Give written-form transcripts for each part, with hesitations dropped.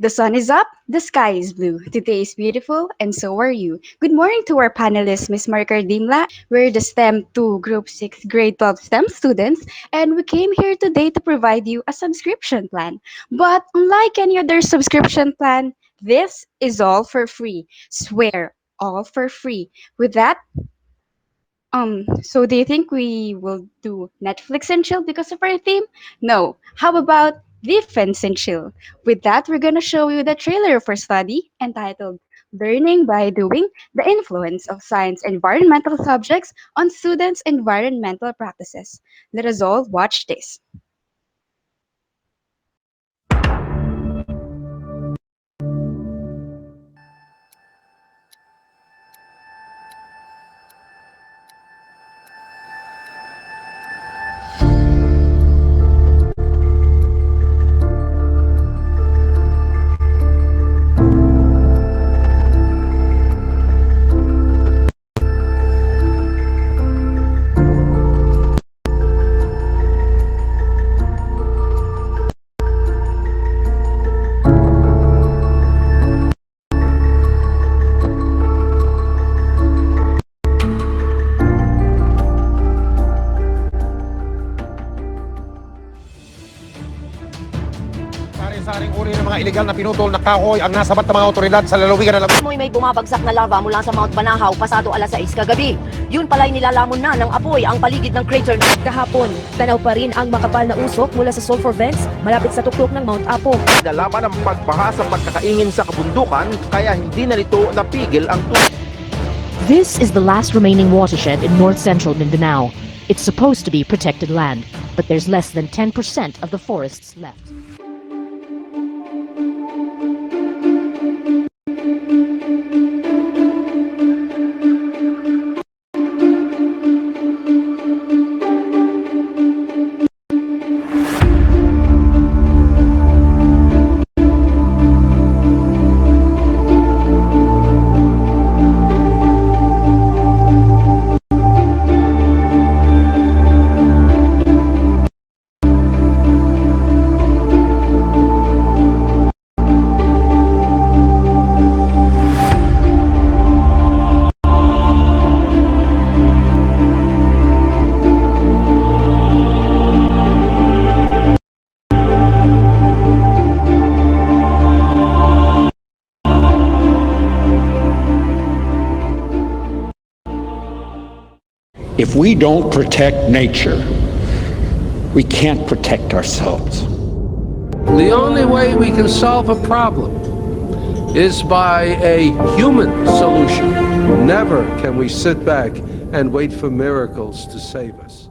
The sun is up, the sky is blue. Today is beautiful, and so are you. Good morning to our panelists, Ms. Marker Dimla. We're the STEM 2 Group 6 Grade 12 STEM students, and we came here today to provide you a subscription plan. But unlike any other subscription plan, this is all for free. Swear, all for free. With that, so do you think we will do Netflix and chill because of our theme? No. How about defense and chill? With that, we're gonna show you the trailer of our study entitled Learning by Doing: The Influence of Science Environmental Subjects on Students' Environmental Practices. Let us all watch this. Sari-saring uri ng mga iligal na pinutol na kahoy ang nasabat ng mga otoridad sa lalawigan ng Laguna. May bumabagsak na lava mula sa Mount Banahaw pasado alas 6 kagabi. Yun pala'y nilalamon na ng apoy ang paligid ng crater. Kahapon, tanaw pa rin ang makapal na usok mula sa sulfur vents malapit sa tuklok ng Mount Apo. Nalaman ang pagbaha sa pagkakaingin sa kabundukan kaya hindi na nito napigil ang tubig. This is the last remaining watershed in north-central Mindanao. It's supposed to be protected land, but there's less than 10% of the forests left. If we don't protect nature, we can't protect ourselves. The only way we can solve a problem is by a human solution. Never can we sit back and wait for miracles to save us.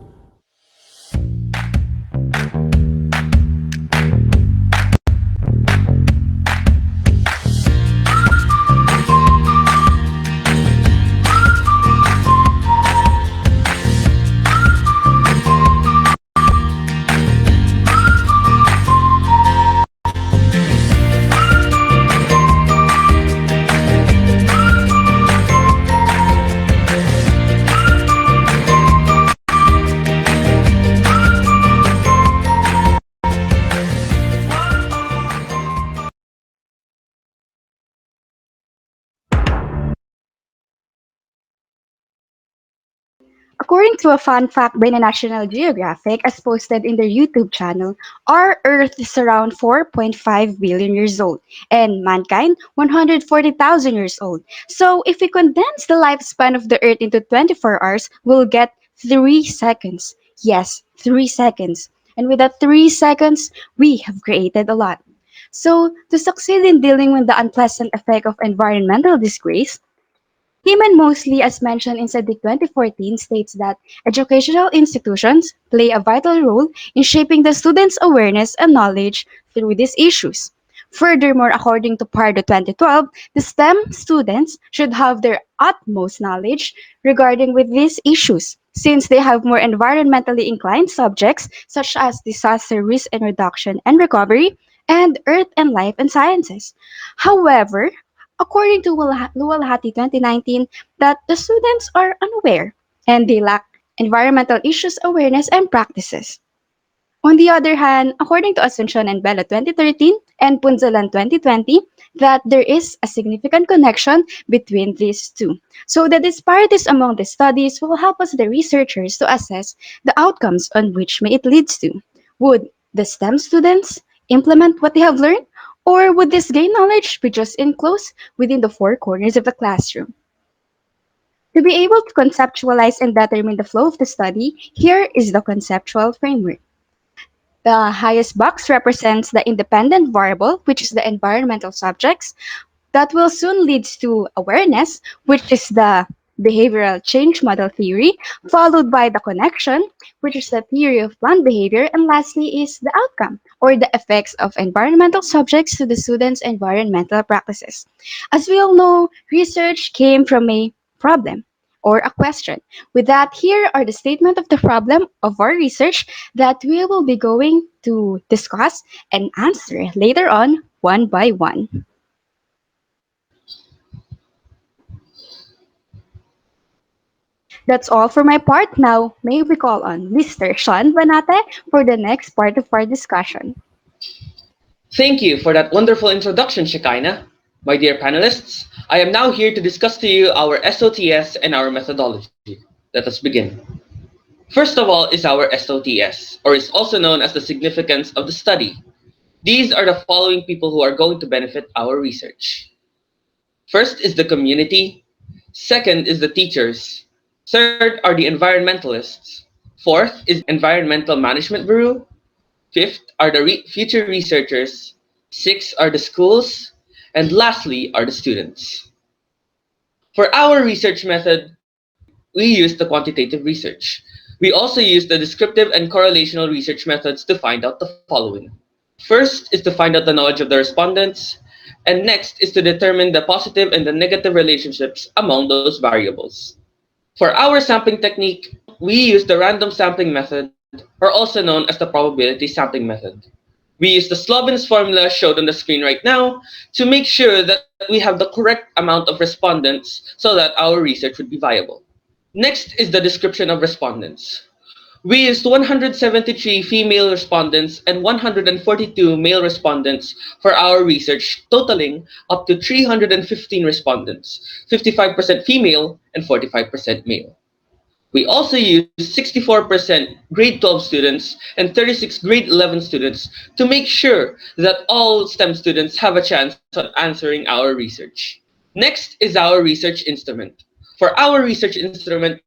According to a fun fact by the National Geographic, as posted in their YouTube channel, our Earth is around 4.5 billion years old, and mankind 140,000 years old. So, if we condense the lifespan of the Earth into 24 hours, we'll get 3 seconds. Yes, 3 seconds. And with that 3 seconds, we have created a lot. So, to succeed in dealing with the unpleasant effect of environmental disgrace, Heman Mosley, as mentioned in SEDIC 2014, states that educational institutions play a vital role in shaping the students' awareness and knowledge through these issues. Furthermore, according to Pardo 2012, the STEM students should have their utmost knowledge regarding with these issues, since they have more environmentally inclined subjects such as disaster risk and reduction and recovery, and earth and life and sciences. However, according to Luwalhati 2019, that the students are unaware and they lack environmental issues awareness and practices. On the other hand, according to Asuncion and Bella 2013, and Punzalan 2020 that there is a significant connection between these two. So the disparities among the studies will help us, the researchers, to assess the outcomes on which may it leads to. Would the STEM students implement what they have learned? Or would this gain knowledge be just enclosed within the four corners of the classroom? To be able to conceptualize and determine the flow of the study, here is the conceptual framework. The highest box represents the independent variable, which is the environmental subjects, that will soon lead to awareness, which is the behavioral change model theory, followed by the connection, which is the theory of planned behavior, and lastly is the outcome, or the effects of environmental subjects to the students' environmental practices. As we all know, research came from a problem or a question. With that, here are the statement of the problem of our research that we will be going to discuss and answer later on one by one. That's all for my part. Now, may we call on Mr. Sean Banate for the next part of our discussion. Thank you for that wonderful introduction, Shekinah. My dear panelists, I am now here to discuss to you our SOTS and our methodology. Let us begin. First of all is our SOTS, or is also known as the significance of the study. These are the following people who are going to benefit our research. First is the community. Second is the teachers. Third are the environmentalists. Fourth is Environmental Management Bureau. Fifth are the future researchers. Sixth are the schools. And lastly are the students. For our research method, we use the quantitative research. We also use the descriptive and correlational research methods to find out the following. First is to find out the knowledge of the respondents, and next is to determine the positive and the negative relationships among those variables. For our sampling technique, we use the random sampling method, or also known as the probability sampling method. We use the Slobin's formula showed on the screen right now to make sure that we have the correct amount of respondents so that our research would be viable. Next is the description of respondents. We used 173 female respondents and 142 male respondents for our research, totaling up to 315 respondents, 55% female and 45% male. We also used 64% grade 12 students and 36 grade 11 students to make sure that all STEM students have a chance on answering our research. Next is our research instrument. For our research instrument,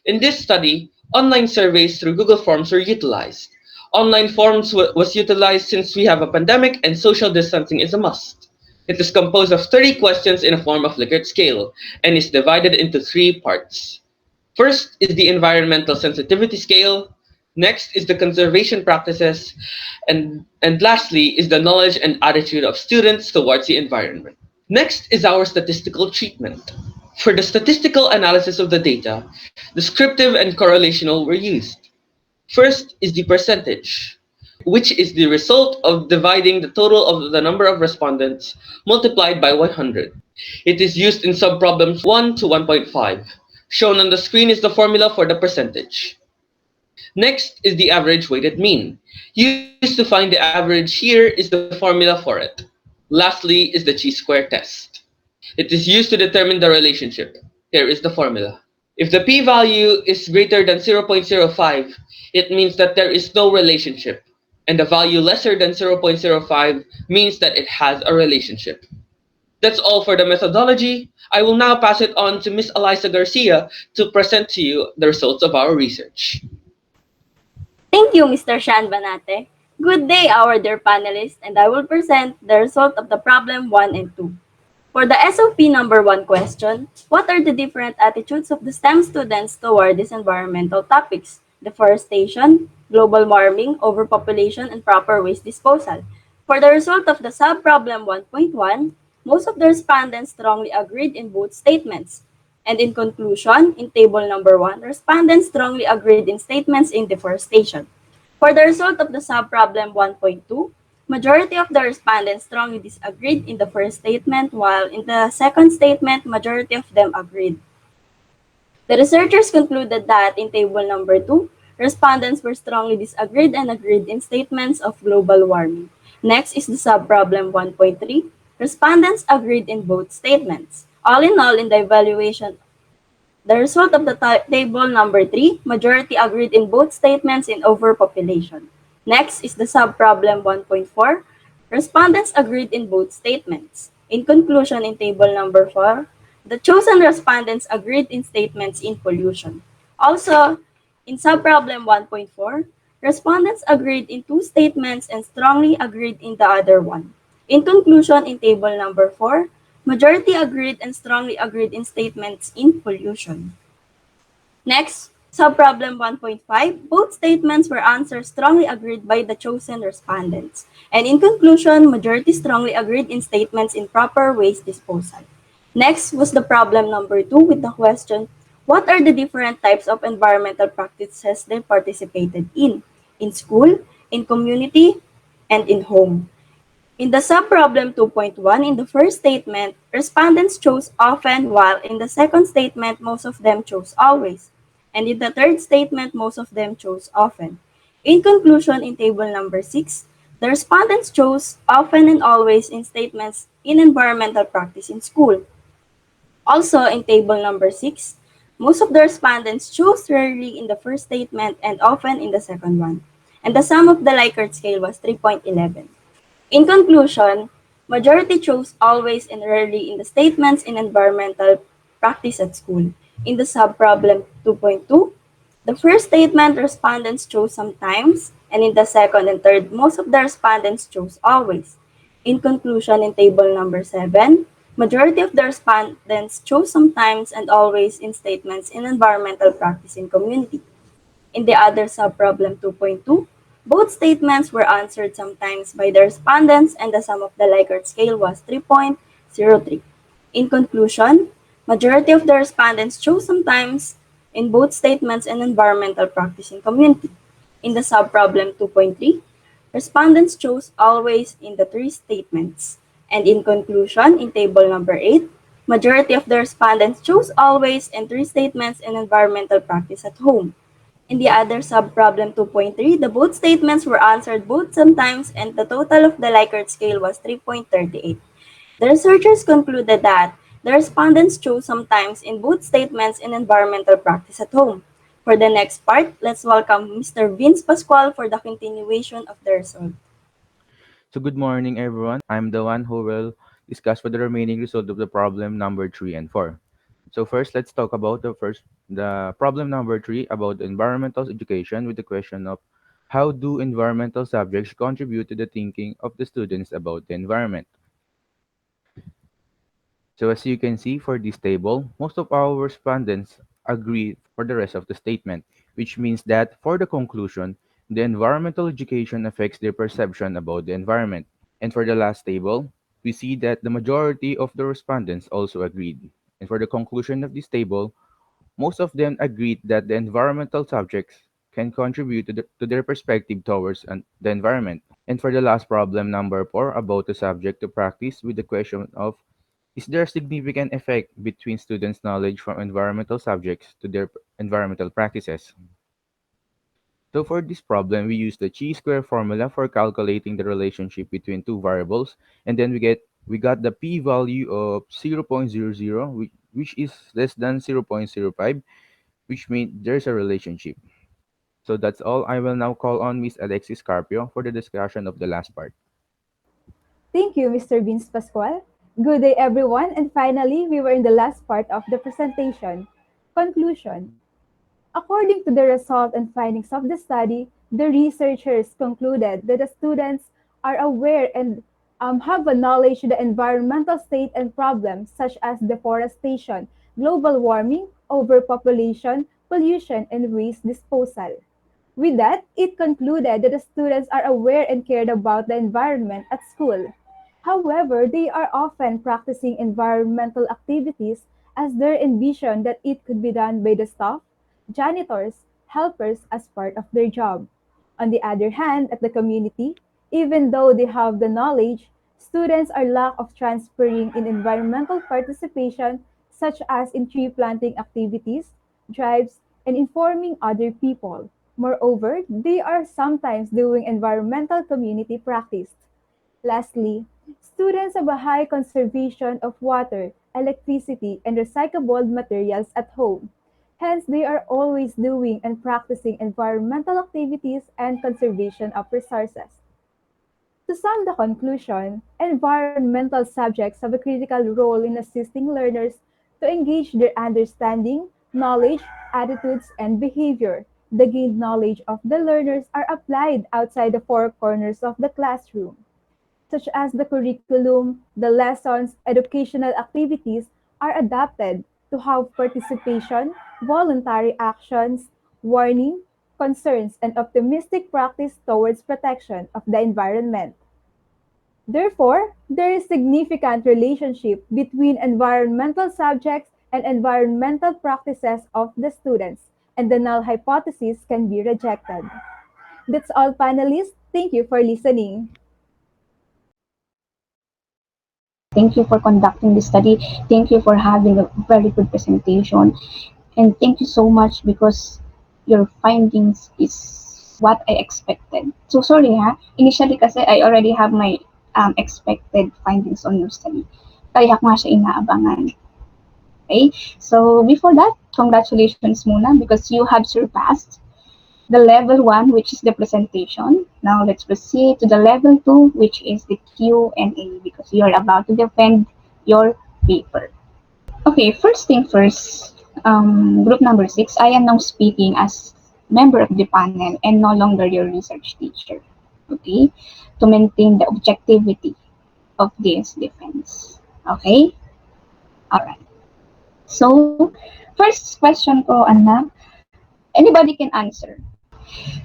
in this study, online surveys through Google Forms were utilized. Online forms was utilized since we have a pandemic and social distancing is a must. It is composed of 30 questions in a form of Likert scale and is divided into 3 parts. First is the environmental sensitivity scale. Next is the conservation practices. And lastly is the knowledge and attitude of students towards the environment. Next is our statistical treatment. For the statistical analysis of the data, descriptive and correlational were used. First is the percentage, which is the result of dividing the total of the number of respondents multiplied by 100. It is used in subproblems 1 to 1.5. Shown on the screen is the formula for the percentage. Next is the average weighted mean. Used to find the average, here is the formula for it. Lastly is the chi-square test. It is used to determine the relationship. Here is the formula. If the p-value is greater than 0.05, it means that there is no relationship, and the value lesser than 0.05 means that it has a relationship. That's all for the methodology. I will now pass it on to Ms. Eliza Garcia to present to you the results of our research. Thank you, Mr. Shan Banate. Good day, our dear panelists, and I will present the result of the problem 1 and 2. For the SOP number 1 question, what are the different attitudes of the STEM students toward these environmental topics? Deforestation, global warming, overpopulation, and proper waste disposal. For the result of the sub-problem 1.1, most of the respondents strongly agreed in both statements. And in conclusion, in table number 1, respondents strongly agreed in statements in deforestation. For the result of the sub-problem 1.2, majority of the respondents strongly disagreed in the first statement, while in the second statement, majority of them agreed. The researchers concluded that in table number 2, respondents were strongly disagreed and agreed in statements of global warming. Next is the sub-problem 1.3. Respondents agreed in both statements. All in all, in the evaluation, the result of the table number 3, majority agreed in both statements in overpopulation. Next is the sub-problem 1.4. Respondents agreed in both statements. In conclusion, in table number 4, the chosen respondents agreed in statements in pollution. Also, in sub-problem 1.4, respondents agreed in two statements and strongly agreed in the other one. In conclusion, in table number 4, majority agreed and strongly agreed in statements in pollution. Next, sub-problem 1.5, both statements were answered strongly agreed by the chosen respondents. And in conclusion, majority strongly agreed in statements in proper waste disposal. Next was the problem number 2 with the question, what are the different types of environmental practices they participated in? In school, in community, and in home. In the sub-problem 2.1, in the first statement, respondents chose often, while in the second statement, most of them chose always. And in the third statement, most of them chose often. In conclusion, in table number 6, the respondents chose often and always in statements in environmental practice in school. Also, in table number 6, most of the respondents chose rarely in the first statement and often in the second one. And the sum of the Likert scale was 3.11. In conclusion, majority chose always and rarely in the statements in environmental practice at school. In the sub-problem 2.2, the first statement respondents chose sometimes, and in the second and third, most of the respondents chose always. In conclusion, in table number 7, majority of the respondents chose sometimes and always in statements in environmental practice in community. In the other sub-problem 2.2, both statements were answered sometimes by the respondents and the sum of the Likert scale was 3.03. In conclusion, majority of the respondents chose sometimes in both statements and environmental practice in community. In the sub-problem 2.3, respondents chose always in the three statements. And in conclusion, in table number 8, majority of the respondents chose always in three statements in environmental practice at home. In the other sub-problem 2.3, the both statements were answered both sometimes and the total of the Likert scale was 3.38. The researchers concluded that the respondents chose sometimes in both statements in environmental practice at home. For the next part, let's welcome Mr. Vince Pascual for the continuation of the result. So good morning, everyone. I'm the one who will discuss for the remaining result of the problem number 3 and 4. So first, let's talk about the problem number 3 about environmental education with the question of how do environmental subjects contribute to the thinking of the students about the environment? So as you can see for this table, most of our respondents agree for the rest of the statement, which means that for the conclusion, the environmental education affects their perception about the environment. And for the last table, we see that the majority of the respondents also agreed. And for the conclusion of this table, most of them agreed that the environmental subjects can contribute to their perspective towards the environment. And for the last problem, number 4, about the subject to practice with the question of is there a significant effect between students' knowledge from environmental subjects to their environmental practices? So for this problem, we use the chi-square formula for calculating the relationship between two variables, and then we got the p-value of 0.00, which is less than 0.05, which means there's a relationship. So that's all. I will now call on Miss Alexis Carpio for the discussion of the last part. Thank you, Mr. Vince Pascual. Good day, everyone. And finally, we were in the last part of the presentation. Conclusion. According to the result and findings of the study, the researchers concluded that the students are aware and have a knowledge of the environmental state and problems such as deforestation, global warming, overpopulation, pollution, and waste disposal. With that, it concluded that the students are aware and cared about the environment at school. However, they are often practicing environmental activities as they envision that it could be done by the staff, janitors, helpers as part of their job. On the other hand, at the community, even though they have the knowledge, students are lack of transferring in environmental participation such as in tree planting activities, drives, and informing other people. Moreover, they are sometimes doing environmental community practice. Lastly, students have a high conservation of water, electricity, and recyclable materials at home. Hence, they are always doing and practicing environmental activities and conservation of resources. To sum the conclusion, environmental subjects have a critical role in assisting learners to engage their understanding, knowledge, attitudes, and behavior. The gained knowledge of the learners are applied outside the four corners of the classroom, such as the curriculum, the lessons, educational activities are adapted to have participation, voluntary actions, warning, concerns, and optimistic practice towards protection of the environment. Therefore, there is significant relationship between environmental subjects and environmental practices of the students, and the null hypothesis can be rejected. That's all, panelists. Thank you for listening. Thank you for conducting this study. Thank you for having a very good presentation. And thank you so much because your findings is what I expected. So sorry ha, initially kasi I already have my expected findings on your study. Kaya ko nga siya inaabangan. Okay? So before that, congratulations muna because you have surpassed the level 1, which is the presentation. Now let's proceed to the level 2, which is the Q&A because you are about to defend your paper. Okay, first thing first, group number 6, I am now speaking as member of the panel and no longer your research teacher. Okay, to maintain the objectivity of this defense. Okay, all right. So, first question ko, Anna, anybody can answer.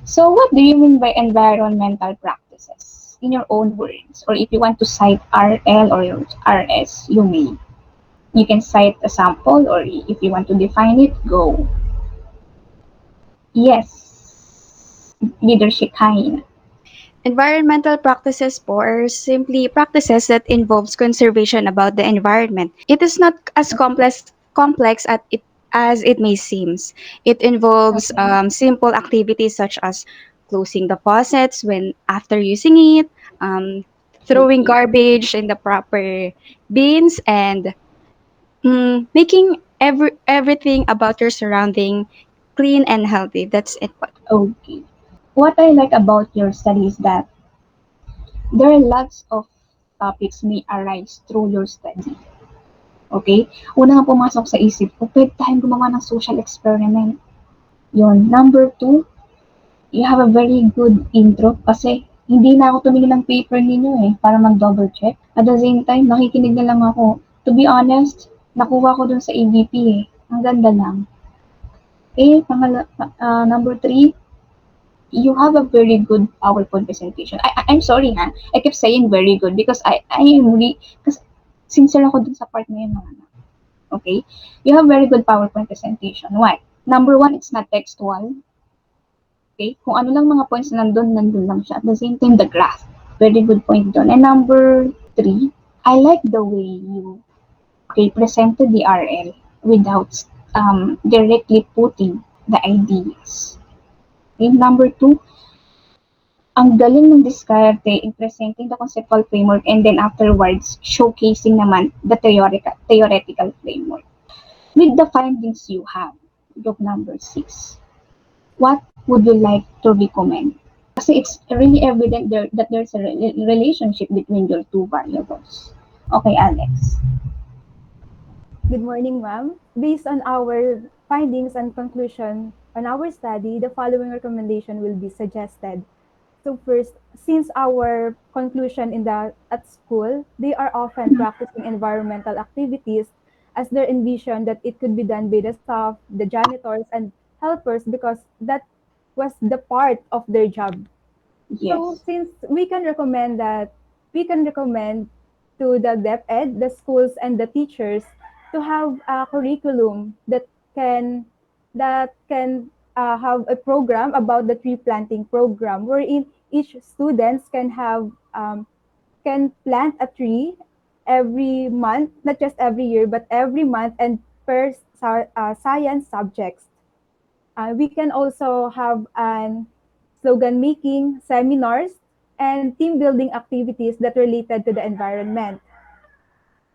So, what do you mean by environmental practices in your own words? Or if you want to cite RL or RS, you may. You can cite a sample, or if you want to define it, go. Yes, leadership Kain. Environmental practices po are simply practices that involves conservation about the environment. It is not as complex as it may seem. It involves simple activities such as closing the faucets when after using it, throwing Okay. garbage in the proper bins, and making everything about your surrounding clean and healthy. That's it po. Okay. What I like about your study is that there are lots of topics may arise through your study. Okay? Una nga pumasok sa isip ko, pwede tayong gumawa ng social experiment. Yun. Number 2, you have a very good intro kasi hindi na ako tumingin ng paper ninyo para mag-double check. At the same time, nakikinig na lang ako. To be honest, nakuha ko dun sa AVP Ang ganda lang. Okay, number 3, you have a very good PowerPoint presentation. I'm sorry ha, I keep saying very good because I am really, kasi sincere ako dun sa part na yun mga anak. Okay, you have very good PowerPoint presentation. Why? Number 1, it's not textual. Okay, kung ano lang mga points na nandun lang siya. At the same time, the graph. Very good point dun. And number 3, I like the way you presented the RL without directly putting the ideas. Okay, number 2, ang galing ng diskarte in presenting the conceptual framework and then afterwards showcasing naman the theoretical framework. With the findings you have, group number 6, what would you like to recommend? Kasi it's really evident that there's a relationship between your two variables. Okay, Alex. Good morning, ma'am. Based on our findings and conclusion on our study, the following recommendation will be suggested. So first, since our conclusion at school, they are often practicing environmental activities as their envision that it could be done by the staff, the janitors, and helpers because that was the part of their job. Yes. So since we can recommend to the DepEd, the schools and the teachers to have a curriculum that can have a program about the tree planting program wherein each students can plant a tree every month, not just every year, but every month and per science subjects. We can also have an slogan making seminars and team building activities that related to the environment.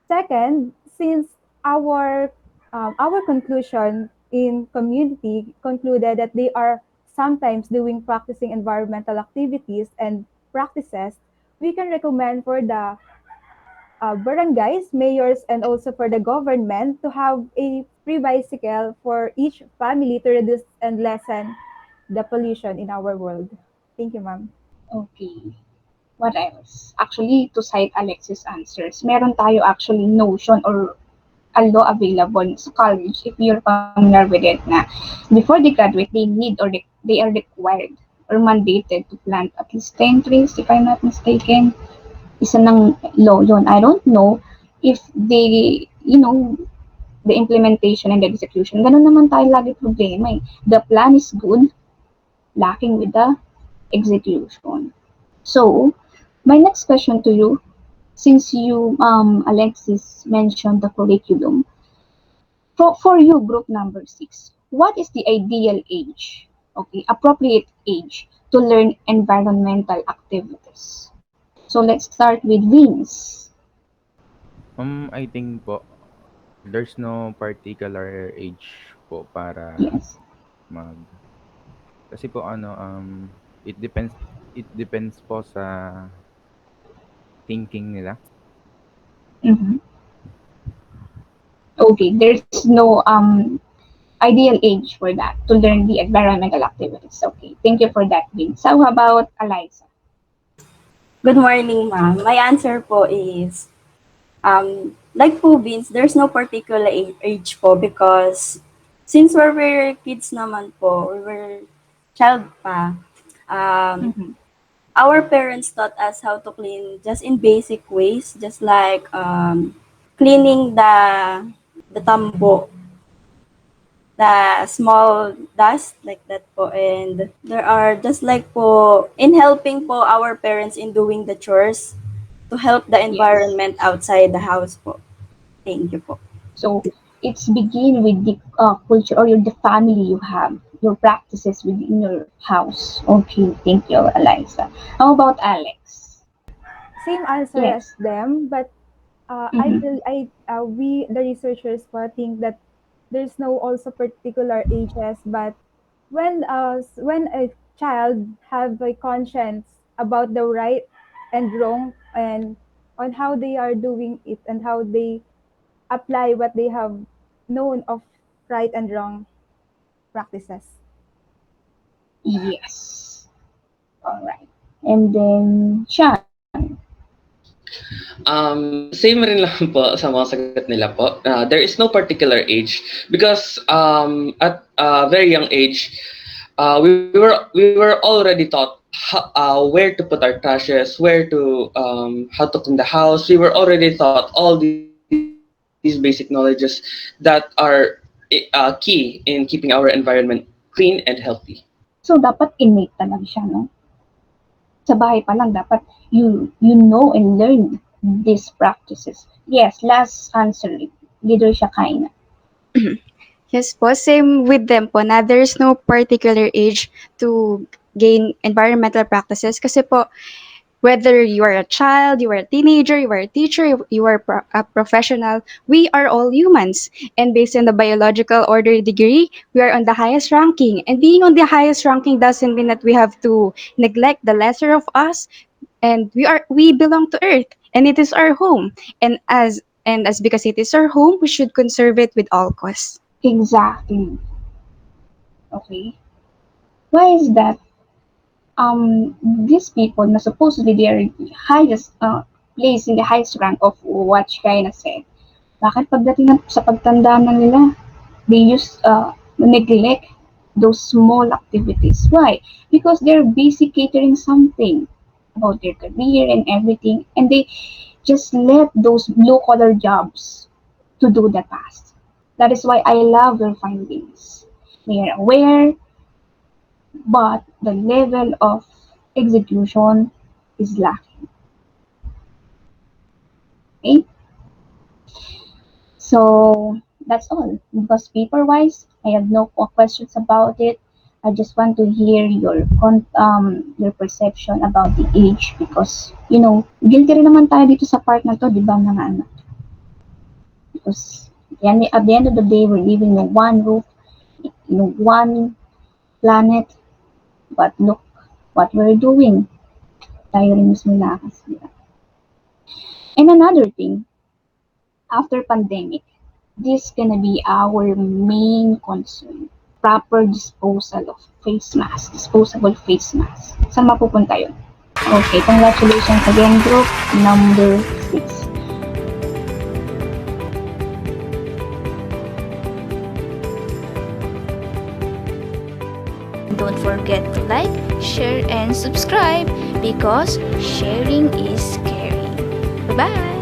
Second, since our conclusion in community concluded that they are sometimes doing practicing environmental activities and practices, we can recommend for the barangays, mayors, and also for the government to have a free bicycle for each family to reduce and lessen the pollution in our world. Thank you, ma'am. Okay. What else? Actually, to cite Alexis' answers, meron tayo actually notion or a law available sa college, if you're familiar with it, na before they graduate, they need or they are required or mandated to plant at least 10 trees, if I'm not mistaken. Isa ng law yun. I don't know if they, the implementation and the execution. Ganun naman tayo lagi problema eh. The plan is good, lacking with the execution. So, my next question to you, since you, Alexis, mentioned the curriculum, for you, group number 6, what is the ideal age, okay, appropriate age to learn environmental activities? So, let's start with Vince. I think po, there's no particular age po para Yes. mag kasi po ano it depends po sa thinking nila. Mhm. Okay, there's no ideal age for that to learn the environmental activities. Okay, thank you for that, Vince. So, how about Eliza? Good morning, ma'am. My answer po is, like po, Vince, there's no particular age po because since we were kids naman po, we were child pa, our parents taught us how to clean just in basic ways, just like cleaning the tambo, the small dust like that po. And there are just like po, in helping po our parents in doing the chores to help the environment outside the house po. Thank you po. So, it's begin with the culture or the family you have, your practices within your house. Okay, thank you, Eliza. How about Alex? Same answer Yes. as them, but we the researchers think that there's no also particular ages, but when a child have a conscience about the right and wrong and on how they are doing it and how they apply what they have known of right and wrong practices. Yes. All right. And then, Sean. Same rin lang po sa mga sagot nila po. There is no particular age because at a very young age, we were already taught where to put our trashes, where to how to clean the house. We were already taught all these basic knowledges that are key in keeping our environment clean and healthy. So, dapat innate talaga siya, no? Sa bahay pa lang, dapat you know and learn these practices. Yes, last answer, Leader Shakaina. Yes po, same with them po na there's no particular age to gain environmental practices kasi po whether you are a child, you are a teenager, you are a teacher, you are a professional, we are all humans. And based on the biological order degree, we are on the highest ranking. And being on the highest ranking doesn't mean that we have to neglect the lesser of us. And we belong to Earth, and it is our home. And as because it is our home, we should conserve it with all costs. Exactly. Okay. Why is that? These people na supposedly they are highest place in the highest rank of what Shkaina said. Bakit pagdating sa pagtanda na nila, they neglect those small activities. Why? Because they're busy catering something about their career and everything, and they just let those blue-collar jobs to do the task. That is why I love their findings. They are aware, but the level of execution is lacking. Okay? So that's all. Because paper-wise, I have no questions about it. I just want to hear your perception about the age because, guilty rin naman tayo dito sa part na to, di ba, mga anak? Because at the end of the day, we're living in one roof, in one planet, but look what we're doing. Tayo rin mismo nakakasira. And another thing, after pandemic, this gonna be our main concern. Proper disposal of disposable face mask. Saan mapupunta yun? Okay, congratulations again, group number 6. Don't forget to like, share, and subscribe because sharing is caring. Bye-bye!